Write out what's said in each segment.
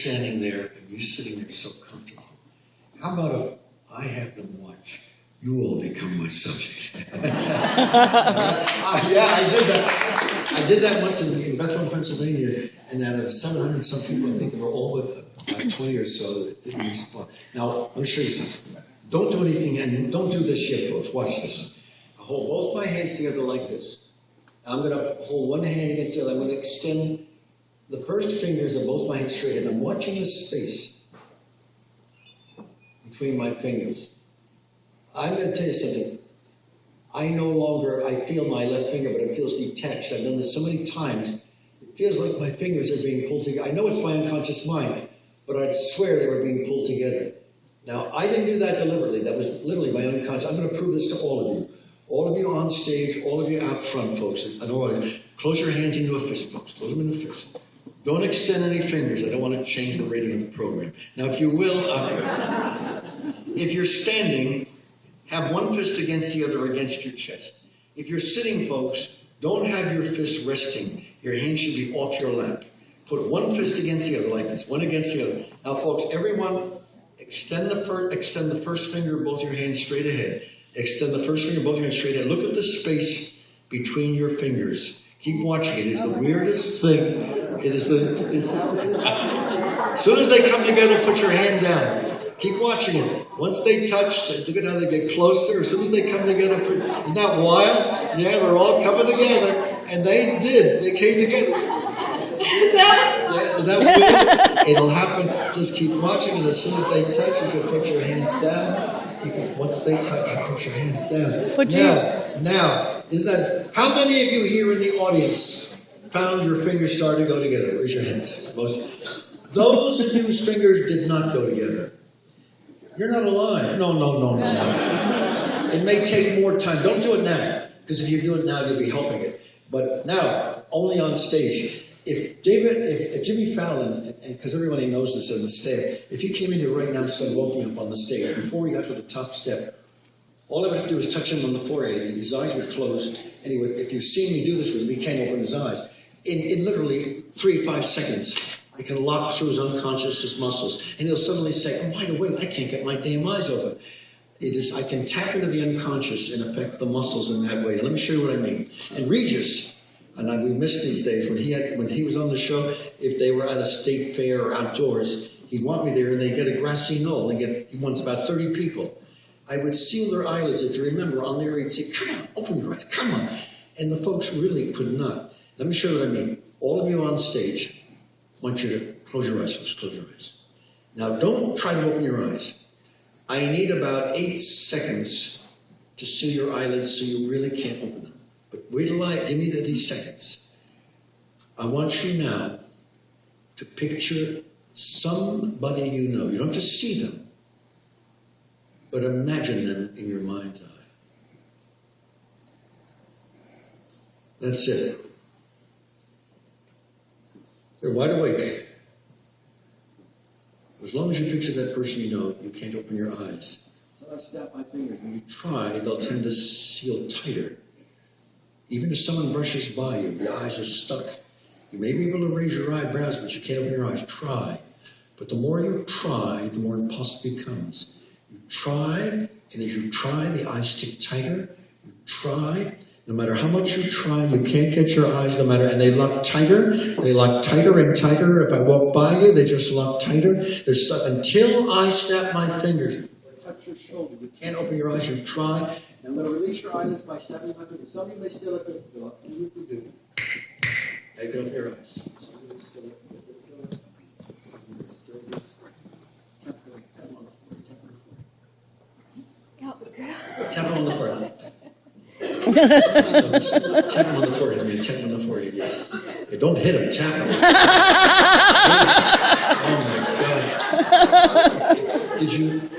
standing there and you sitting there so comfortable. How about if I have them watch? You all become my subject. Yeah, I did that. I did that once in Bethlehem, Pennsylvania, and out of 700 some people, I think there were all but 20 or so that didn't respond. Now, let me show you something. Don't do anything, and don't do this yet, folks. Watch this. I hold both my hands together like this. I'm going to hold one hand against the other. I'm going to extend the first fingers of both my hands straight, and I'm watching the space between my fingers. I'm going to tell you something. I feel my left finger, but it feels detached. I've done this so many times. It feels like my fingers are being pulled together. I know it's my unconscious mind, but I'd swear they were being pulled together. Now, I didn't do that deliberately. That was literally my unconscious. I'm going to prove this to all of you. All of you on stage, all of you out front, folks. I don't want to close your hands into a fist, folks. Close them into a fist. Don't extend any fingers. I don't want to change the rating of the program. Now, if you will, if you're standing, have one fist against the other against your chest. If you're sitting, folks, don't have your fist resting. Your hands should be off your lap. Put one fist against the other like this, one against the other. Now, folks, everyone, extend the first finger of both your hands straight ahead. Extend the first finger of both your hands straight ahead. Look at the space between your fingers. Keep watching it. It's the weirdest thing. As soon as they come together, put your hand down. Keep watching it. Once they touch, look at how they get closer. As soon as they come together, isn't that wild? Yeah, they're all coming together. And they did. They came together. Yeah, that weird? It'll happen. Just keep watching, and as soon as they touch, you can put your hands down. Once they touch, you put your hands down. Now, is that, how many of you here in the audience found your fingers starting to go together? Raise your hands. Most. Those of you whose fingers did not go together, you're not alive. No. It may take more time. Don't do it now, because if you do it now, you'll be helping it. But now, only on stage. If Jimmy Fallon, and because everybody knows this as a staff, if he came in here right now and started walking up on the stage, before he got to the top step, all I would have to do is touch him on the forehead, and his eyes would close, and he would, if you've seen me do this with him, he can't open his eyes. In literally 3 to 5 seconds, he can lock through his unconscious, his muscles, and he'll suddenly say, oh, by the way, I can't get my damn eyes open. I can tap into the unconscious and affect the muscles in that way. Let me show you what I mean. And Regis, and we miss these days, when he was on the show, if they were at a state fair or outdoors, he'd want me there, and they get a grassy knoll, and he wants about 30 people. I would seal their eyelids. If you remember, on there he'd say, come on, open your eyes, come on. And the folks really could not. Let me show you what I mean. All of you on stage, I want you to close your eyes, folks, close your eyes. Now, don't try to open your eyes. I need about 8 seconds to seal your eyelids so you really can't open them. But wait till give me these seconds. I want you now to picture somebody you know. You don't have to see them, but imagine them in your mind's eye. That's it. They're wide awake. As long as you picture that person you know, you can't open your eyes. So I snap my fingers. When you try, they'll tend to seal tighter. Even if someone brushes by you, your eyes are stuck. You may be able to raise your eyebrows, but you can't open your eyes. Try. But the more you try, the more impossible it becomes. You try, and as you try, the eyes stick tighter. You try. No matter how much you try, you can't get your eyes, and they lock tighter. They lock tighter and tighter. If I walk by you, they just lock tighter. They're stuck until I snap my fingers. Touch your shoulder. You can't open your eyes. You try. I'm going to release your eyelids by snapping my fingers. Some of you may still have to do. Now you can open your eyes. Tap on the forehead. Tap him on the forehead. Tap him on the forehead. Yeah, don't hit him. Tap him. Oh my God.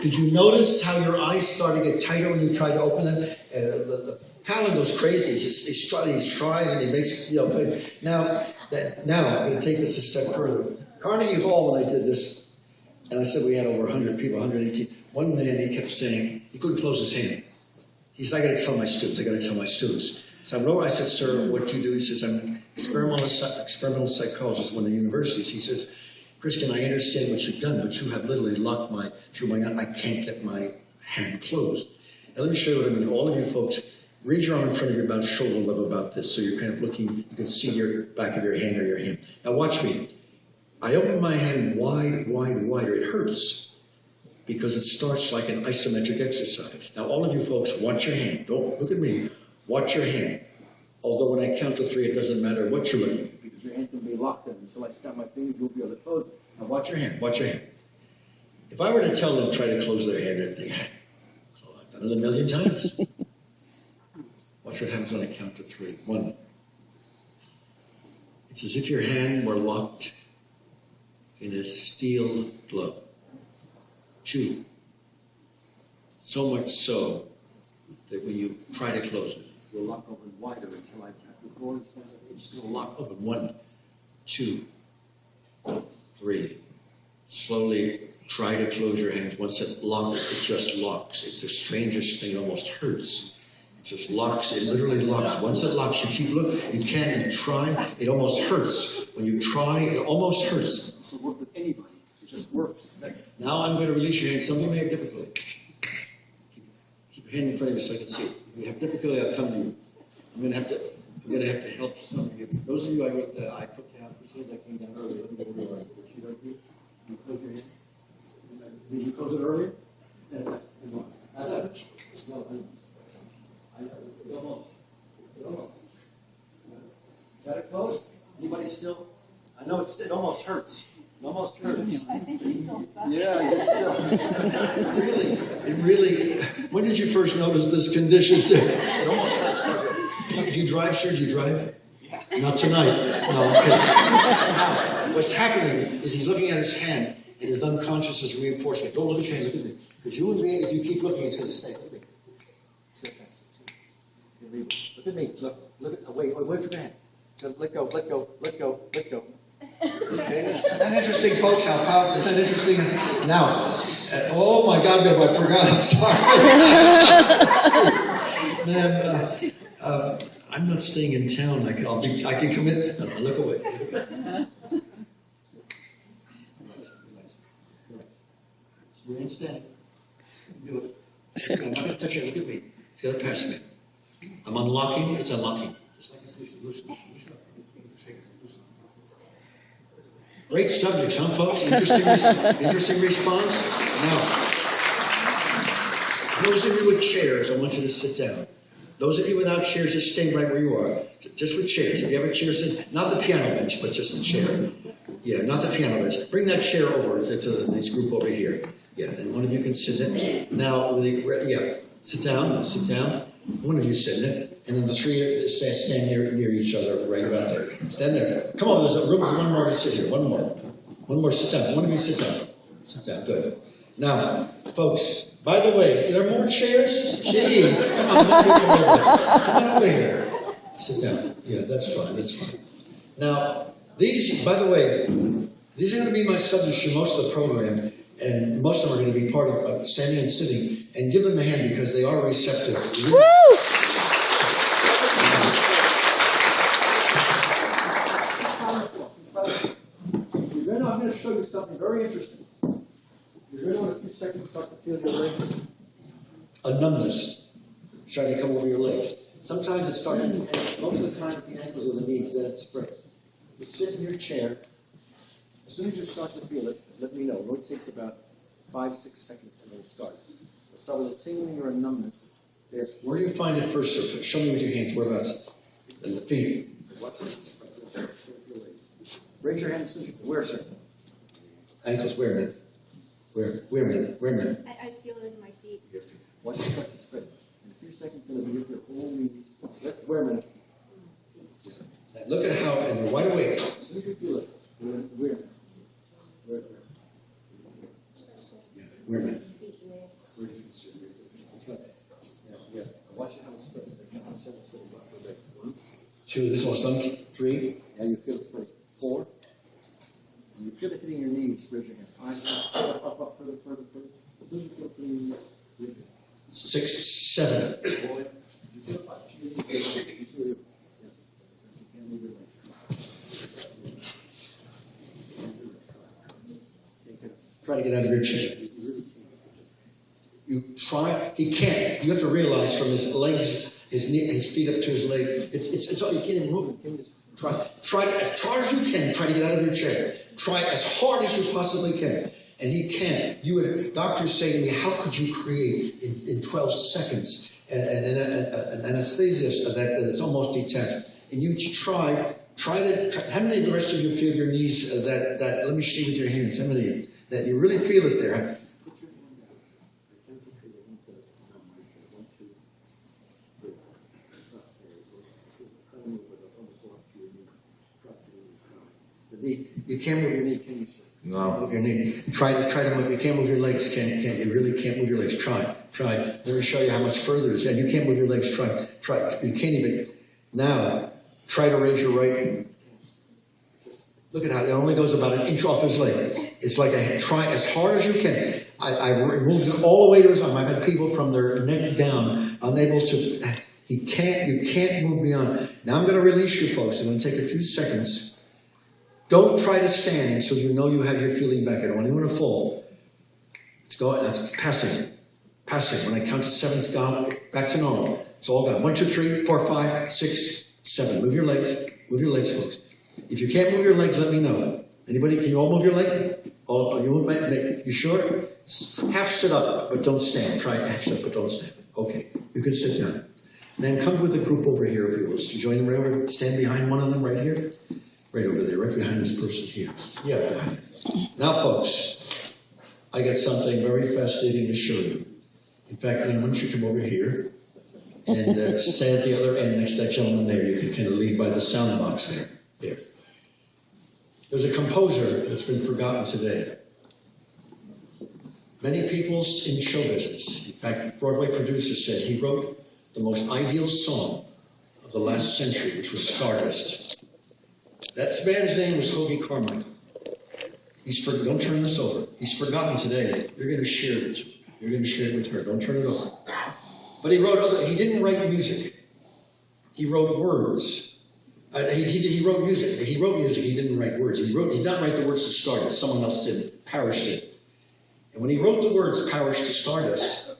Did you notice how your eyes start to get tighter when you try to open them? The Fallon goes crazy. He's trying, and he makes Now I'm going to take this a step further. Carnegie Hall, when I did this, and I said we had over 100 people, 118. One man, he kept saying he couldn't close his hand. He said, I got to tell my students. So I wrote, I said, sir, what do you do? He says, I'm an experimental psychologist at one of the universities. He says, Kreskin, I understand what you've done, but you have literally locked through my I can't get my hand closed. Now let me show you what I mean. All of you folks, raise your arm in front of your mouth, shoulder level about this, so you're kind of looking, you can see your back of your hand or your hand. Now watch me. I open my hand wider. It hurts because it starts like an isometric exercise. Now all of you folks, watch your hand. Don't look at me. Watch your hand. Although when I count to 3, it doesn't matter what you're looking at, because your hand's going to be locked in. Until I snap my finger, you'll be able to close it. Now watch your hand. Watch your hand. If I were to tell them try to close their hand, they'd think, oh, I've done it a million times. Watch what happens when I count to 3. 1. It's as if your hand were locked in a steel glove. 2. So much so that when you try to close it, you'll lock open wider until I tap the 4 and it's still locked open. 1, 2, 3. Slowly try to close your hands. Once it locks, it just locks. It's the strangest thing. It almost hurts. It just locks. It literally locks. Once it locks, you keep looking. You can't even try. It almost hurts. When you try, it almost hurts. It doesn't work with anybody. It just works. Next. Now I'm going to release your hand. Some of you may have difficulty. Keep your hand in front of you so I can see it. If you have difficulty, I'll come to you. I'm going to have to help some of you. Those of you I put down, that came down earlier. Let me go over it. You close your hand. Did you close it earlier? Is that it closed? Anybody still? I know it almost hurts. It almost hurts. I think he's still stuck. Yeah, it's still. It really. When did you first notice this condition, sir? It almost hurts. Do you drive, sir? Do you drive? Yeah. Not tonight. No, okay. Now, what's happening is he's looking at his hand, and his unconscious is reinforcing it. Don't look at your hand, look at me. Because you and me, if you keep looking, it's going to stay. Look at me. It's going to pass. Look at me. Look at. Wait from your hand. So let go. Okay. Isn't that interesting, folks? How powerful? Isn't that interesting? Now, oh my God, Bill, I forgot. I'm sorry. Man, I'm not staying in town. I can come in. No, look away. Remain standing. Do it. I'm not going to touch it. Look at me. It's got to pass me. I'm unlocking. It's unlocking. Just like it's loosen. Great subjects, huh, folks? Interesting response. Now, those of you with chairs, I want you to sit down. Those of you without chairs, just stay right where you are. Just with chairs. If you have a chair, sit. Not the piano bench, but just a chair. Yeah, not the piano bench. Bring that chair over to this group over here. Yeah, and one of you can sit in. Now, sit down. One of you sit in it, and then the 3 stand near each other, right about there. Stand there. Come on, there's a room for one more to sit here. One more, sit down. One of you sit down. Sit down, good. Now, folks, by the way, are there more chairs? Gee, come on over here. Sit down. Yeah, that's fine. Now, these, by the way, these are going to be my subjects for most of the program. And most of them are going to be part of standing and sitting, and give them a hand because they are receptive. Woo! I'm going to show you something very interesting. You're going to, in a few seconds, start to feel your legs. A numbness starting to come over your legs. Sometimes it starts at the ankles. Most of the time, it's the ankles or the knees, then it spreads. You sit in your chair. As soon as you start to feel it, let me know. It only takes about 5-6 seconds and it'll start. Let's start with a tingling or a numbness. There. Where do you find it first, sir? Show me with your hands. Whereabouts? In the feet. Watch this. Raise your hands. Where, sir? Ankles where, man? Where, man? I feel it in my feet. Watch it start to spread. In a few seconds, it's going to be with your whole knees. Where, man? Look at how, and you're wide awake. As soon as you feel it. Where? Where, man? Yeah. Watch how it spreads. 1, 2. This one's done. 3. Now you feel it spreading. 4. And you feel it hitting your knees. Raise your hand. 5, 6. Up, further. 6, 7. You feel it. Try to get out of your chair. You try. He can't. You have to realize from his legs, his feet up to his leg. It's all. You can't even move. Try as hard as you can. Try to get out of your chair. Try as hard as you possibly can. And he can't. Doctors say to me, how could you create in 12 seconds an anesthesia that it's almost detached? And you try to, how many of the rest of you feel your knees, that let me see with your hands, how many of you, that you really feel it there? You can't move your knee, can you? No. Move your knee. Try to move. You can't move your legs. Can't you? Really can't move your legs. Try. Let me show you how much further it is. And you can't move your legs. Try. You can't even. Now, try to raise your right hand. Look at how it only goes about an inch off his leg. It's like try as hard as you can. I've removed it all the way to his arm. I've had people from their neck down unable to. You can't move beyond. Now I'm going to release you folks. I'm going to take a few seconds. Don't try to stand until you know you have your feeling back. I don't want anyone to fall. That's passing. When I count to 7, it's gone back to normal. It's all gone. 1, 2, 3, 4, 5, 6, 7. Move your legs, folks. If you can't move your legs, let me know. Anybody? Can you all move your leg? You sure? Half sit up, but don't stand. Try half sit up, but don't stand. Okay, you can sit down. Then come with the group over here if you will. Join them right over. Stand behind one of them right here. Right over there, right behind this person here. Yeah, behind it. Now, folks, I got something very fascinating to show you. In fact, then why don't you come over here and stand at the other end next to that gentleman there. You can kind of lead by the sound box there. There's a composer that's been forgotten today. Many people in show business, in fact, Broadway producers said he wrote the most ideal song of the last century, which was Stardust. That man's name was Hoagie Carmichael. Don't turn this over. He's forgotten today. You're going to share it. You're going to share it with her. Don't turn it over. But he didn't write music. He wrote words. He wrote music. He wrote music. He didn't write words. He did not write the words to Stardust. Someone else did. Parrish did. And when he wrote the words Parrish to Stardust,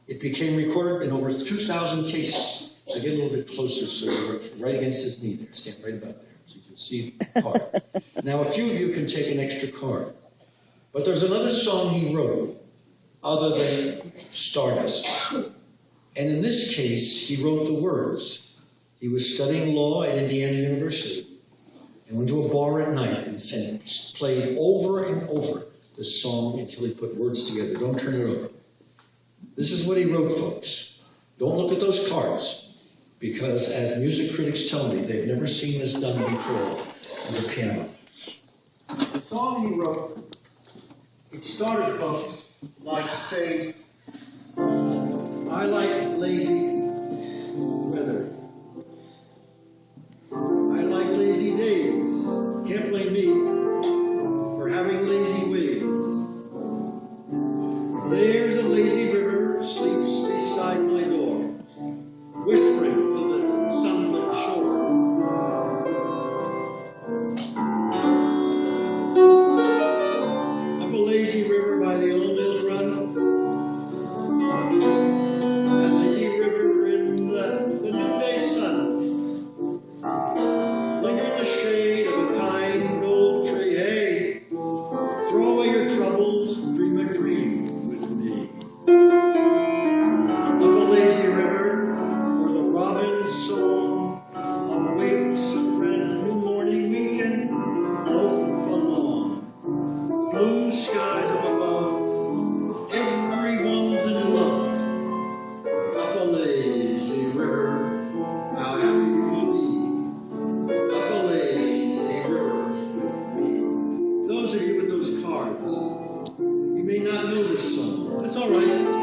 it became recorded in over 2,000 cases. So get a little bit closer, so you're right against his knee there. Stand right about there. See the card. Now, a few of you can take an extra card. But there's another song he wrote other than Stardust. And in this case, he wrote the words. He was studying law at Indiana University and went to a bar at night and played over and over this song until he put words together. Don't turn it over. This is what he wrote, folks. Don't look at those cards. Because as music critics tell me, they've never seen this done before on the piano. The song he wrote, it started, folks, like say, I like lazy weather. I like lazy days. Can't blame me for having lazy ways. There's a lazy river sleeps beside my door, whispering to the sunlit shore. Up a lazy river by the old mill run. That lazy river in the noonday sun. Linger in the shade of a kind old tree. Hey, throw away your troubles, dream a dream with me. Up a lazy river, robin's song awakes a brand new morning we can loaf along. Blue skies up above, everyone's in love. Up a lazy river, how happy you'll be. Up a lazy river with me. Those of you with those cards, you may not know this song. That's all right.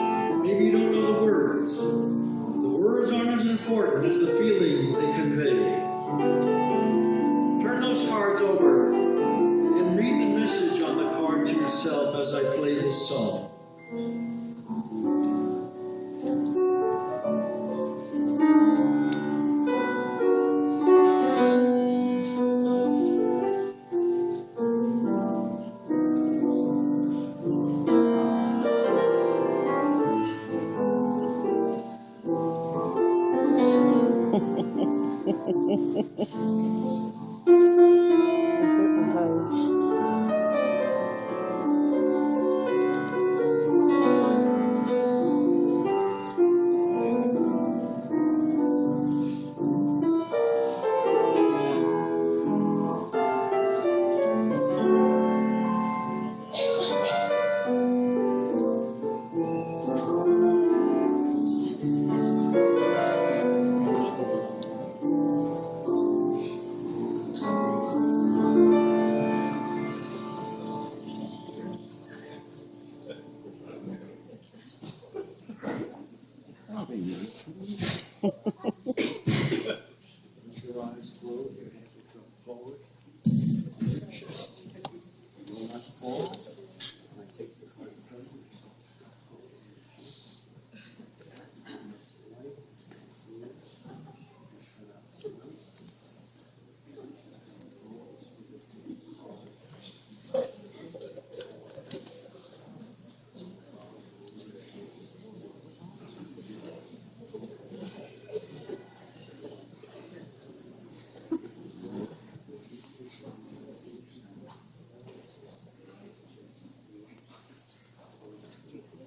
Maybe you don't know the words. Words aren't as important as the feeling they convey. Turn those cards over and read the message on the card to yourself as I play this song. your eyes closed, your hands will come forward. Your chest. You will not fall. And I take the card in front of you.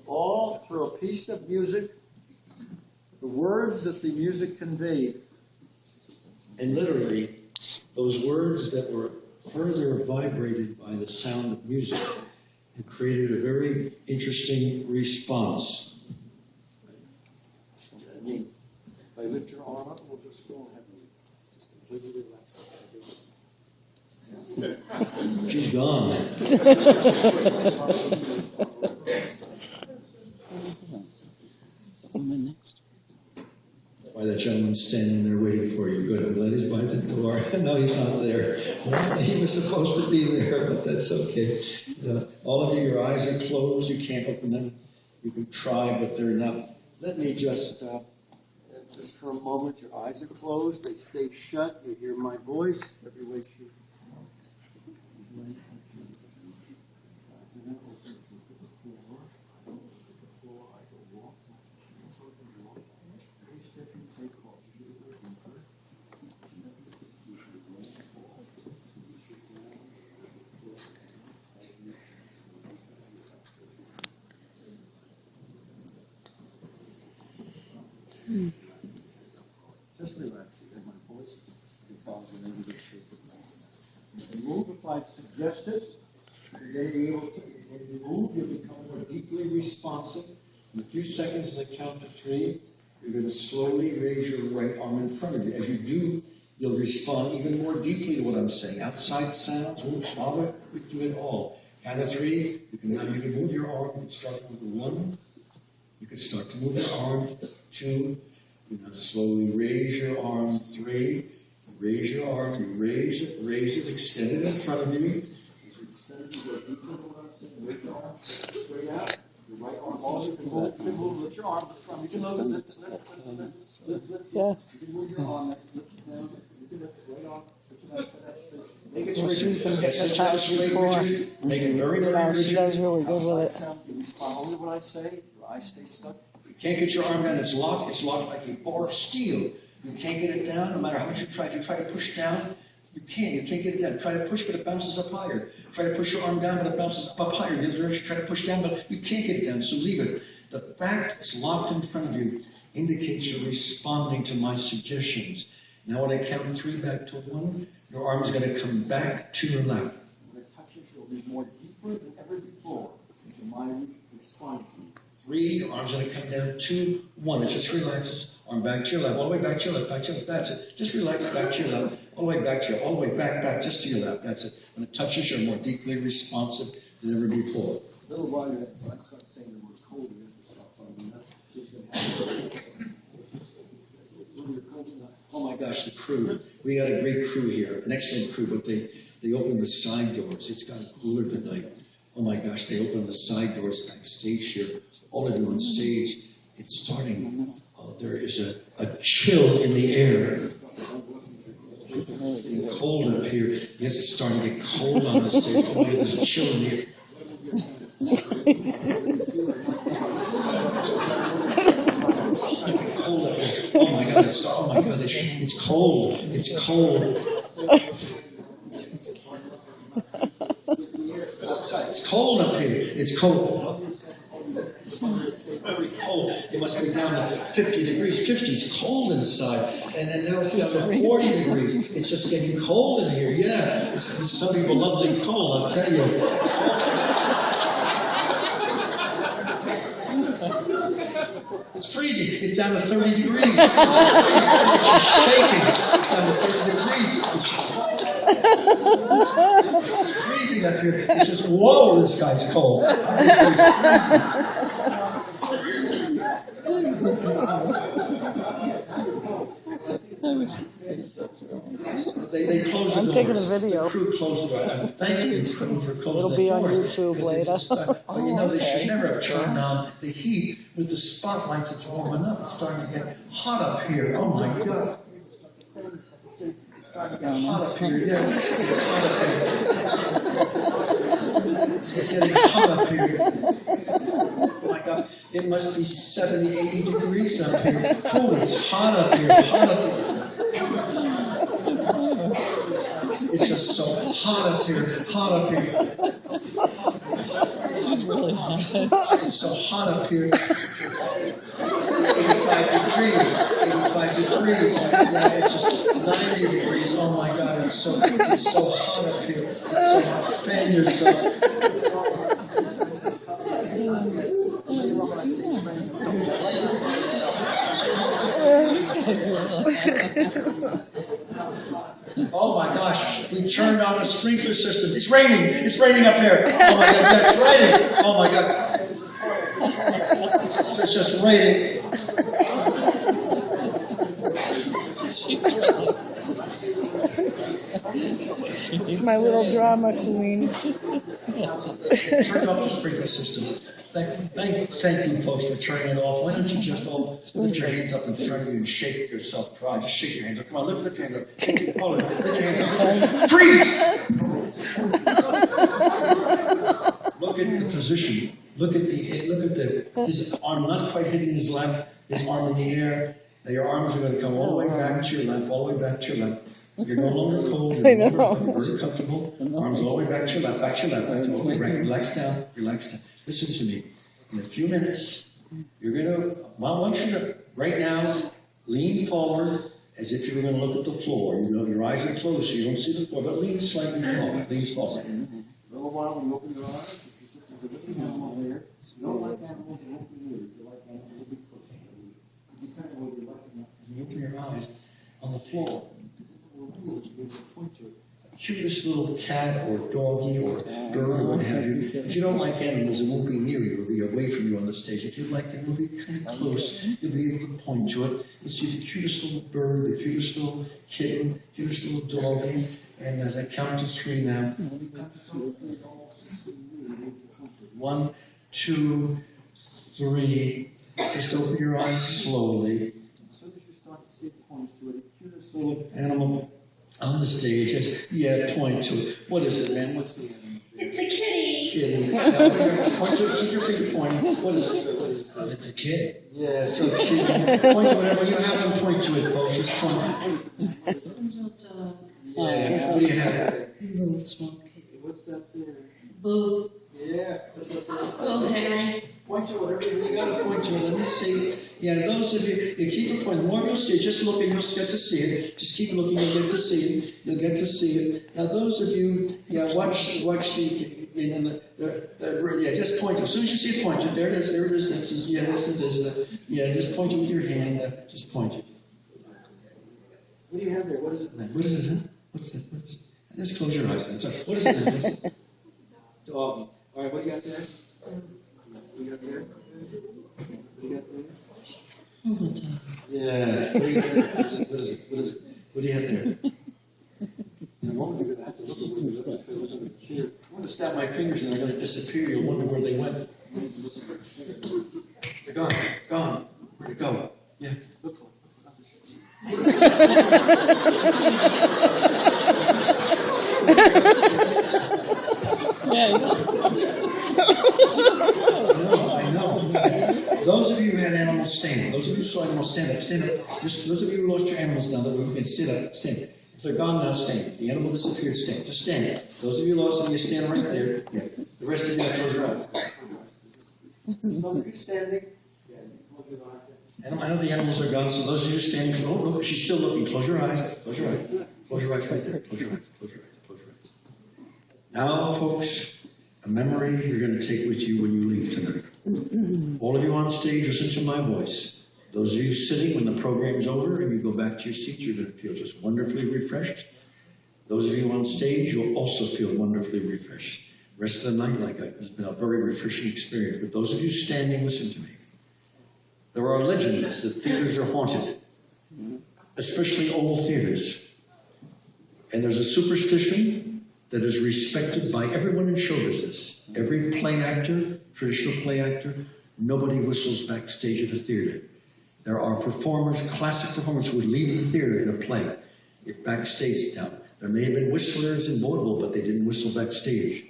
All through a piece of music, the words that the music conveyed, and literally those words that were further vibrated by the sound of music and created a very interesting response. I mean, if I lift your arm up, we'll just go ahead and just completely relax. She's gone. Why that gentleman's standing there waiting for you. Good, I'm glad he's by the door. No, he's not there. He was supposed to be there, but that's okay. All of you, your eyes are closed. You can't open them. You can try, but they're not. Let me just for a moment, your eyes are closed. They stay shut. You hear my voice every way you. Just relax. You hear my voice. Your palms are in a good shape. You can move if I suggest it. You're going to be able to, when you move, you'll become more deeply responsive. In a few seconds, as I count to 3, you're going to slowly raise your right arm in front of you. As you do, you'll respond even more deeply to what I'm saying. Outside sounds won't bother with you at all. Count of 3, you can move your arm. You can start with 1. You can start to move your arm. 2. You now slowly raise your arm. 3. Raise your arm. You raise it, extend it in front of you. As you extend it, you go deeper into what I'm saying. Lift your arm straight out. Your right arm also can move. Lift your arm. You can lift. Yeah. You can move your arm. Lift it down. You can lift it right on. Make it Well, she's straight. been Yes, hypnotized before. Make it very, very Wow, rigid. she does really good with it. Sound, you respond only when I say. Your eyes stay stuck. You can't get your arm down. It's locked. It's locked like a bar of steel. You can't get it down, no matter how much you try. If you try to push down, you can't. You can't get it down. Try to push, but it bounces up higher. Try to push your arm down, but it bounces up higher. The other direction, try to push down, but you can't get it down. So leave it. The fact it's locked in front of you indicates you're responding to my suggestions. Now, when I count 3 back to 1, your arm is going to come back to your lap. When it touches, you'll be more deeper than ever before into my response. 3, your arm's going to come down. 2, 1. It just relaxes. Arm back to your lap. All the way back to your lap. Back to your lap. That's it. Just relax back to your lap. All the way back to your. All the way back, just to your lap. That's it. When it touches, you're more deeply responsive than ever before. A little while, when I start saying the words cold, you have to stop following that. Oh my gosh, the crew. We got a great crew here. An excellent crew, but they open the side doors. It's gotten cooler tonight. Oh my gosh, they open the side doors backstage here. All of you on stage, it's starting. There is a chill in the air. It's getting cold up here. Yes, it's starting to get cold on the stage. Oh, there's a chill in the air. It's cold up here. Oh my God! It's cold. It's cold. It's cold up here. It's cold. Very cold. It must be down to 50 degrees. 50 is cold inside. And then now it's down to 40 degrees. It's just getting cold in here. Yeah. Some people love the cold, I'll tell you. It's freezing. It's down to 30 degrees. It's just shaking. It's down to 30 degrees. It's just freezing up here. It's just, whoa, this guy's cold. making a video. The crew closed the door. I'm thanking you crew for closing It'll the be on doors, YouTube 'cause later. it's but you know, they should never have turned down the heat with the spotlights. It's warming up. It's starting to get hot up here. Oh my God. It's starting to get hot up here. Yeah, it's hot up here. It's getting hot up here. Oh my God. It must be 70, 80 degrees up here. Oh, it's hot up here. Hot up here. It's just so hot up here, hot up here. She's really hot. It's so hot up here. 85 degrees, 85 degrees. Yeah, it's just 90 degrees. Oh my God, it's so hot up here. It's so hot. Fan yourself. These guys are really hot. Oh my gosh, we turned on a sprinkler system. It's raining. It's raining up here. Oh my God, that's raining. Oh my God. It's just raining. My little drama queen. Turn off the sprinkler system. Thank you folks for turning it off. Why don't you just all lift your hands up in front of you and shake yourself dry? Just shake your hands up. Come on, lift your hands up. Lift your hands up. Freeze! Look at the position. Look at his arm not quite hitting his lap, his arm in the air. Now your arms are going to come all the way back to your left, all the way back to your left. You're no longer cold, you're no longer very comfortable. Arms all the way back to your left, back to your left, back to your left. Relax down, relax down. Listen to me. In a few minutes, you're going to, well, I want you to, right now, lean forward as if you were going to look at the floor. You know, your eyes are closed so you don't see the floor, but lean slightly forward. Lean forward. A little while when you open your eyes, if you sit with a living animal there, you don't like animals to open your ears, you like animals to be close to you. You kind of what you're like enough. You open your eyes on the floor. This is what we'll do, is you're going to point to it. Cutest little cat or doggy or bird or what have you. If you don't like animals, it won't be near you. It'll be away from you on the stage. If you like them, it'll be kind of close. You'll be able to point to it. You'll see the cutest little bird, the cutest little kitten, cutest little doggy. And as I count to 3 now. 1, 2, 3. Just open your eyes slowly. As soon as you start to see points to it, the cutest little Animal on the stage. Point to it. What is it, man? What's the animal? It's a kitty. Kitty. Now, point to it. Keep your finger pointing. What is it? It's a kid. Yeah, so cute. Point to whatever you have them point to it, folks. Just point. Yeah. What do you have? Little small kid. what's that there? Boo. Yeah, what's that there? Oh, Henry. Point to whatever you got to point to it. Let me see. Yeah, those of you keep it pointing. The more you'll see it, just look and you'll get to see it. Just keep looking, you'll get to see it. You'll get to see it. Now, those of you, watch just point to it. As soon as you see it, point to it. There it is. This is just point it with your hand. Just point it. What do you have there? What is it? What is it? Huh? What's that? What is it? Just close your eyes then. Sorry. What is it? What is it? Dog. All right, what do you got there? What do you got there? What do you got there? Yeah. What do you got there? What is it? What do you have there? The moment you're going to have to look at I'm going to snap my fingers and they're going to disappear. You'll wonder where they went. They're gone. Gone. Where'd they go? Yeah. look for it. I know. Those of you who had animals stand, those of you who saw animals stand up. Just those of you who lost your animals now that we can sit up, stand. If they're gone now, stand. If the animal disappeared, stand. Just stand. Those of you lost them, you stand right there. Yeah. The rest of you now close your eyes. Those of you standing, yeah, you close your eyes. I know the animals are gone, so those of you standing, oh, look, she's still looking. Close your eyes. Close your eyes. Close your eyes right there. Close your eyes. Close your eyes. Close your eyes. Now, folks, a memory you're going to take with you when you leave tonight. All of you on stage, listen to my voice. Those of you sitting, when the program's over and you go back to your seats, you're going to feel just wonderfully refreshed. Those of you on stage, you'll also feel wonderfully refreshed. The rest of the night, it's been a very refreshing experience. But those of you standing, listen to me. There are legends that theaters are haunted, especially old theaters. And there's a superstition that is respected by everyone in show business. Every play actor, traditional play actor, nobody whistles backstage at a theater. There are performers, classic performers, who would leave the theater in a play if backstage. Now, there may have been whistlers in vaudeville, but they didn't whistle backstage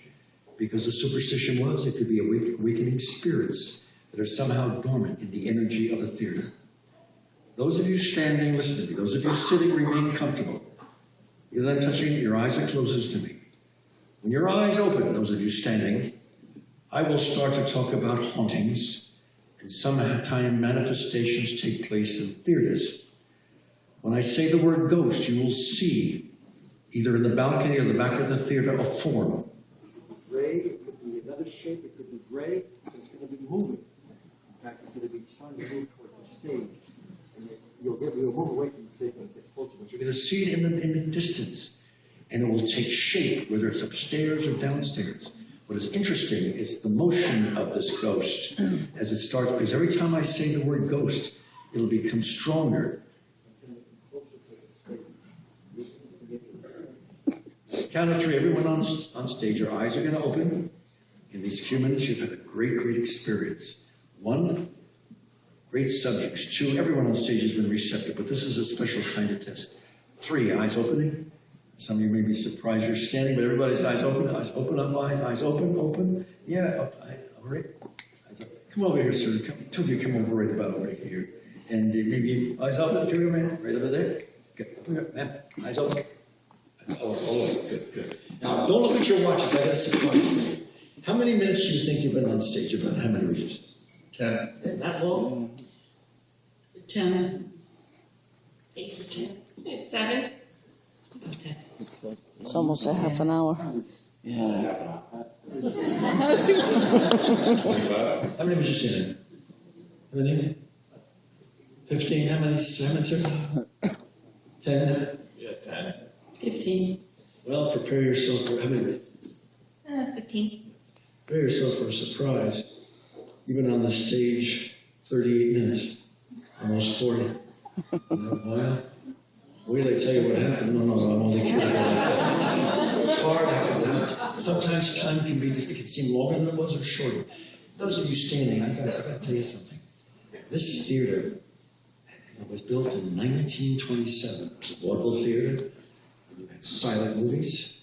because the superstition was it could be awakening spirits that are somehow dormant in the energy of a theater. Those of you standing, listen to me. Those of you sitting, remain comfortable. As I'm touching, your eyes are closest to me. When your eyes open, those of you standing, I will start to talk about hauntings, and sometime manifestations take place in theaters. When I say the word ghost, you will see, either in the balcony or the back of the theater, a form. Gray, it could be another shape, it could be gray, but it's going to be moving. In fact, it's going to be trying to move towards the stage. And you'll move away from the stage when it gets closer. But you're going to see it in the distance, and it will take shape, whether it's upstairs or downstairs. What is interesting is the motion of this ghost as it starts, because every time I say the word ghost, it'll become stronger. Count of three, everyone on stage, your eyes are going to open. In these few minutes, you've had a great, great experience. One, great subjects. Two, everyone on stage has been receptive, but this is a special kind of test. Three, eyes opening. Some of you may be surprised you're standing, but everybody's eyes open up, eyes open. Yeah, all right. Come over here, sir. Two of you come over right about right here. And maybe eyes open, two of you, man, right over there. Good, ma'am, eyes open. Oh, good. Now, don't look at your watches. I got a surprise. How many minutes do you think you've been on stage? About how many would you say? 10. Isn't that long? 10. 8 or 10. 7. 10. It's almost a half an hour. Yeah. How many would you say? How many? 15? How many? 7, sir? 10? Yeah, 10. 15. Well, prepare yourself for how many? 15. Prepare yourself for a surprise. You've been on the stage 38 minutes, almost 40. Wow. Wait till I tell you what happened. No, I'm only kidding. It's hard. Sometimes time can be, it can seem longer than it was or shorter. Those of you standing, I gotta tell you something. This theater was built in 1927. It was a vaudeville theater. And you had silent movies,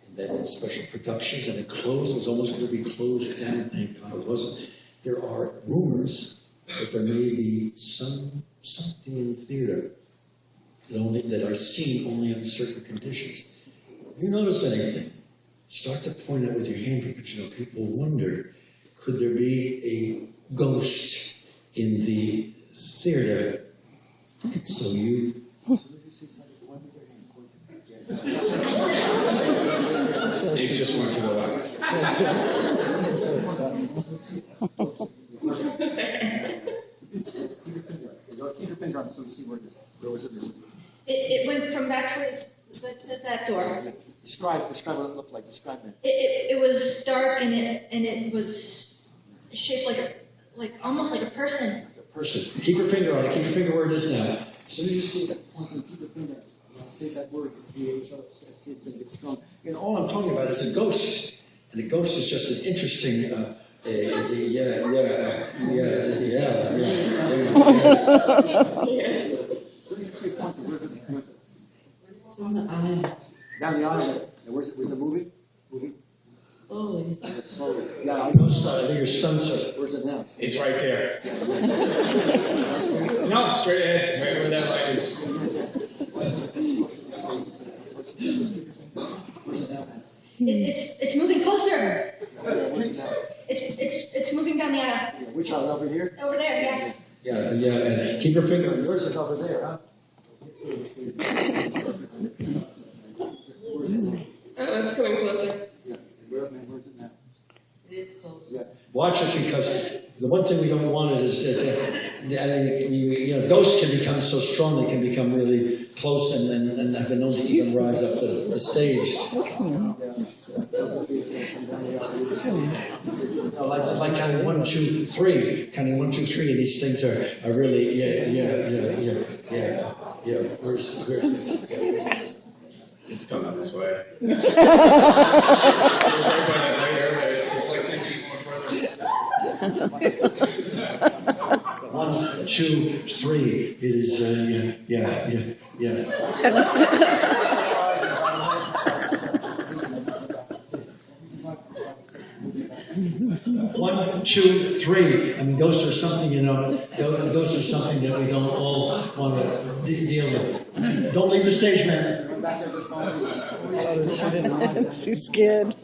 and then special productions, and it closed. It was almost going to be closed down. Thank God it wasn't. There are rumors that there may be something in theater that are seen only in certain conditions. If you notice anything, start to point out with your hand, because people wonder, could there be a ghost in the theater? And so you. You just went to the left. Keep your finger on it so we see where it is. Where was it? It went from back towards that door. Describe what it looked like. Describe it. It was dark and it was shaped almost like a person. Like a person. Keep your finger on it. Keep your finger where it is now. As soon as you see that point, keep your finger. Say that word. It's going to get strong. And all I'm talking about is a ghost. And a ghost is just an interesting, So you say point to where's it? It's on the eye. Down the aisle. Where's it moving? Slowly. Slowly. Yeah, I know. I think you're stunned, sir. Where's it now? It's right there. No, straight ahead, right where that light is. Where's it now? It's moving closer. Where's it now? It's moving down the aisle. Which aisle? Over here? Over there, yeah. Yeah, and keep your finger on yours. Yours is over there, huh? Oh, it's coming closer. Yeah. Where's it now? It is close. Yeah. Watch it, because the one thing we don't want is that ghosts can become so strong they can become really close and have been known to even rise up the stage. It's like counting 1, 2, 3. Counting 1, 2, 3, and these things are really Where's It's coming this way. It was right by that light earlier. It's like 10 feet more further. 1, 2, 3. It is, yeah. 1, 2, 3. I mean, ghosts are something, ghosts are something that we don't all want to deal with. Don't leave the stage, man. She's scared.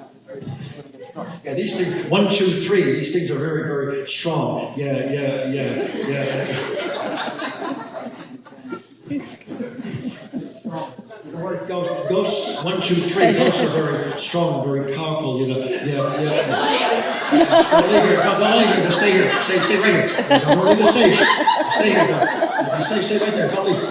Yeah, these things, 1, 2, 3, these things are very, very strong. Yeah. The word ghosts, 1, 2, 3, ghosts are very strong, very powerful, Yeah. Don't leave here, don't leave here, just stay here, stay right here. Don't leave the stage, stay here, stay right there, don't leave.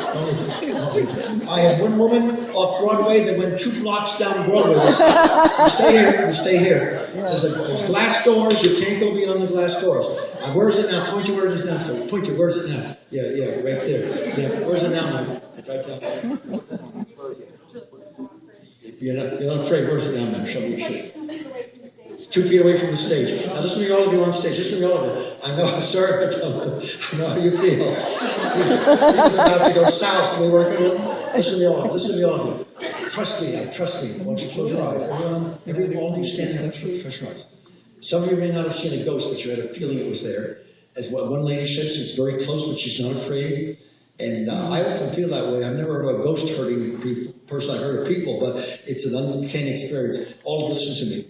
I had one woman off Broadway that went 2 blocks down Broadway. You stay here. There's glass doors, you can't go beyond the glass doors. Where's it now? Point to where it is now, sir. Point to where's it now? Yeah, right there. Yeah, where's it now, man? It's right down there. You're not afraid. Where's it now, man? Show me your shit. 2 feet away from the stage. Now listen to me, all of you on stage. Listen to me, all of you. I know, sir, I know how you feel. He's about to go south and we weren't going to. Listen to me, all of you. Trust me. Why don't you close your eyes? Everyone, all of you standing up, trust your eyes. Some of you may not have seen a ghost, but you had a feeling it was there. As what one lady said, she's very close, but she's not afraid. And I often feel that way. I've never heard of a ghost hurting person. I've heard of people, but it's an uncanny experience. All of you listen to me.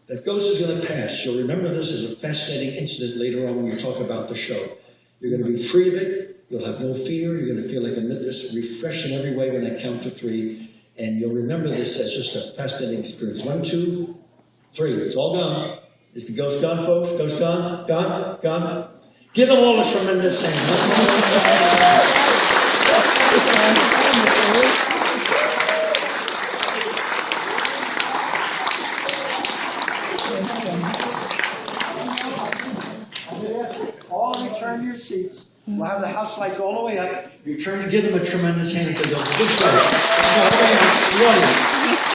That ghost is going to pass. You'll remember this as a fascinating incident later on when you talk about the show. You're going to be free of it. You'll have no fear. You're going to feel like this refreshed in every way when I count to 3. And you'll remember this as just a fascinating experience. 1, 2, 3. It's all gone. Is the ghost gone, folks? Ghost gone? Gone? Give them all a tremendous hand. All of you turn to your seats. We'll have the house lights all the way up. You turn to give them a tremendous hand and say, "Good job."